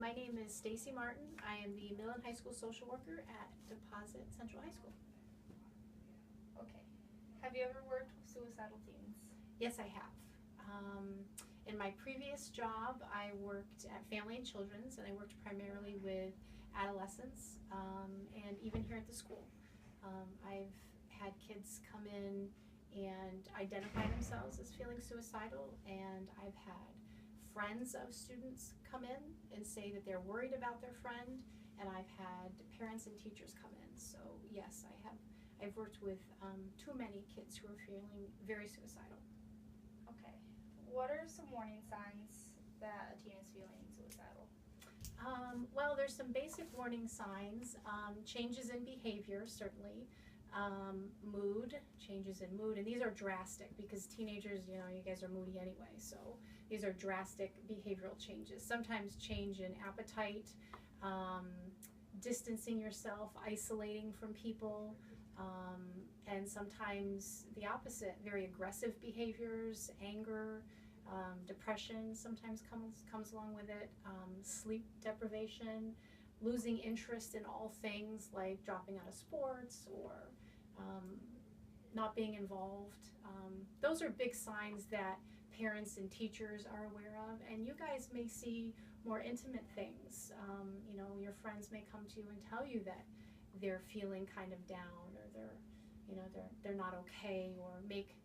My name is Stacey Martin. I am the middle and high school social worker at Deposit Central High School. Okay. Have you ever worked with suicidal teens? Yes, I have. In my previous job, I worked at Family and Children's, and I worked primarily with adolescents, and even here at the school. I've had kids come in and identify themselves as feeling suicidal, and I've had friends of students come in and say that they're worried about their friend, and I've had parents and teachers come in. So yes, I've worked with too many kids who are feeling very suicidal. Okay. What are some warning signs that a teen is feeling suicidal? Well, there's some basic warning signs. Changes in behavior, certainly. Changes in mood, and these are drastic because teenagers, you guys are moody anyway, so these are drastic behavioral changes. Sometimes change in appetite, distancing yourself, isolating from people, and sometimes the opposite, very aggressive behaviors, anger, depression sometimes comes along with it, sleep deprivation, losing interest in all things like dropping out of sports or not being involved. Those are big signs that parents and teachers are aware of, and you guys may see more intimate things. Your friends may come to you and tell you that they're feeling kind of down, or they're not okay, or make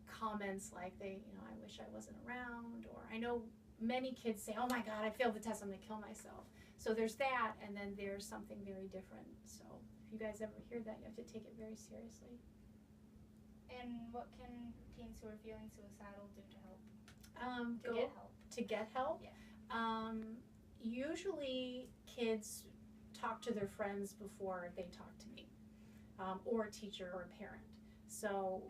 comments like I wish I wasn't around, or I know many kids say, oh my God, I failed the test, I'm gonna kill myself. So there's that, and then there's something very different. So if you guys ever hear that, you have to take it very seriously. And what can teens who are feeling suicidal do to help? Get help. To get help? Yeah. Usually kids talk to their friends before they talk to me, or a teacher or a parent. So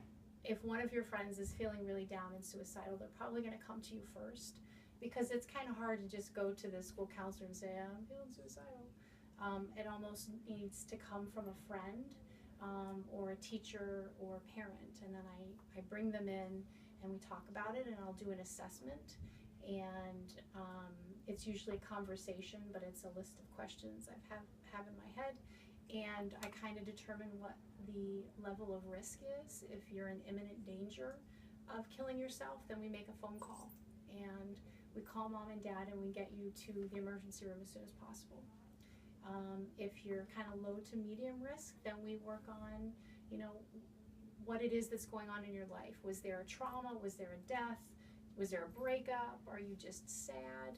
if one of your friends is feeling really down and suicidal, they're probably going to come to you first, because it's kind of hard to just go to the school counselor and say, I'm feeling suicidal. It almost needs to come from a friend, or a teacher or a parent, and then I bring them in and we talk about it, and I'll do an assessment, and it's usually a conversation, but it's a list of questions I have in my head, and I kind of determine what the level of risk is. If you're in imminent danger of killing yourself, then we make a phone call, and we call mom and dad, and we get you to the emergency room as soon as possible. If you're kind of low to medium risk, then we work on, what it is that's going on in your life. Was there a trauma? Was there a death? Was there a breakup? Are you just sad?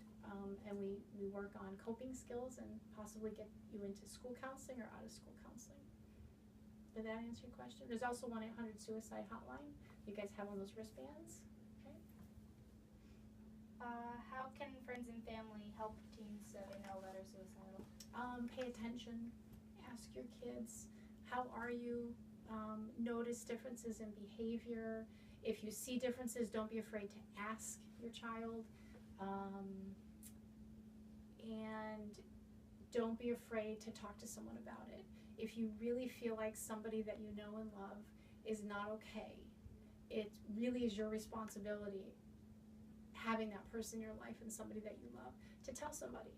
And we work on coping skills and possibly get you into school counseling or out of school counseling. Did that answer your question? There's also 1-800-SUICIDE hotline. You guys have one of those wristbands? Okay. How can friends and family help teens so they know that are suicidal? Pay attention. Ask your kids, how are you? Notice differences in behavior. If you see differences, don't be afraid to ask your child. And don't be afraid to talk to someone about it. If you really feel like somebody that you know and love is not okay, it really is your responsibility, having that person in your life and somebody that you love, to tell somebody,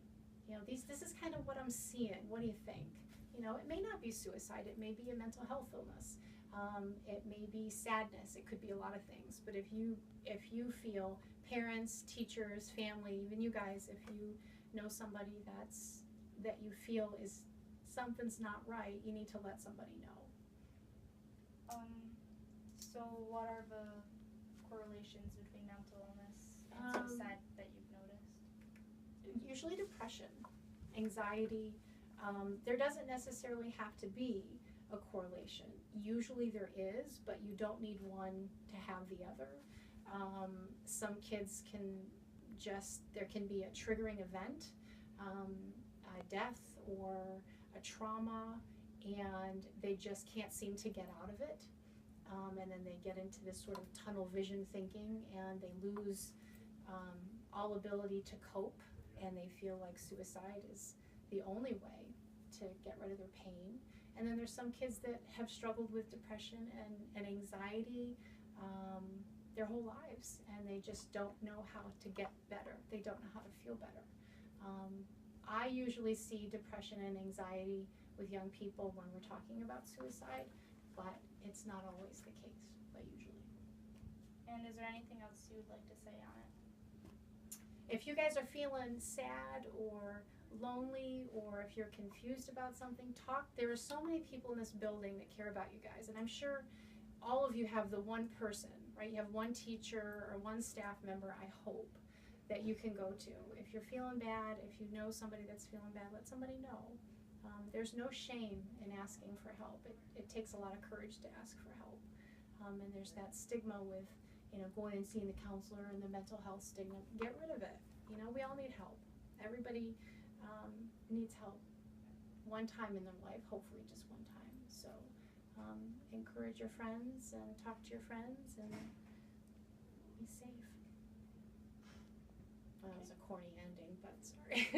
this is kind of what I'm seeing. What do you think? It may not be suicide. It may be a mental health illness. It may be sadness. It could be a lot of things. But if you feel, parents, teachers, family, even you guys, if you know somebody that you feel is something's not right, you need to let somebody know. So what are the correlations between mental illness and suicide that you've noticed? Usually depression, anxiety. There doesn't necessarily have to be a correlation. Usually there is, but you don't need one to have the other. Some kids there can be a triggering event, a death or a trauma, and they just can't seem to get out of it. And then they get into this sort of tunnel vision thinking, and they lose all ability to cope, and they feel like suicide is the only way to get rid of their pain. And then there's some kids that have struggled with depression and anxiety their whole lives, and they just don't know how to get better. They don't know how to feel better. I usually see depression and anxiety with young people when we're talking about suicide, but it's not always the case, but usually. And is there anything else you would like to say on it? If you guys are feeling sad or lonely, or if you're confused about something, talk. There are so many people in this building that care about you guys, and I'm sure all of you have the one person, right? You have one teacher or one staff member, I hope, that you can go to. If you're feeling bad, if you know somebody that's feeling bad, let somebody know. There's no shame in asking for help. It takes a lot of courage to ask for help. And there's that stigma with, going and seeing the counselor and the mental health stigma. Get rid of it. We all need help. Everybody needs help one time in their life, hopefully just one time. So encourage your friends and talk to your friends and be safe. Well, that was a corny ending, but sorry.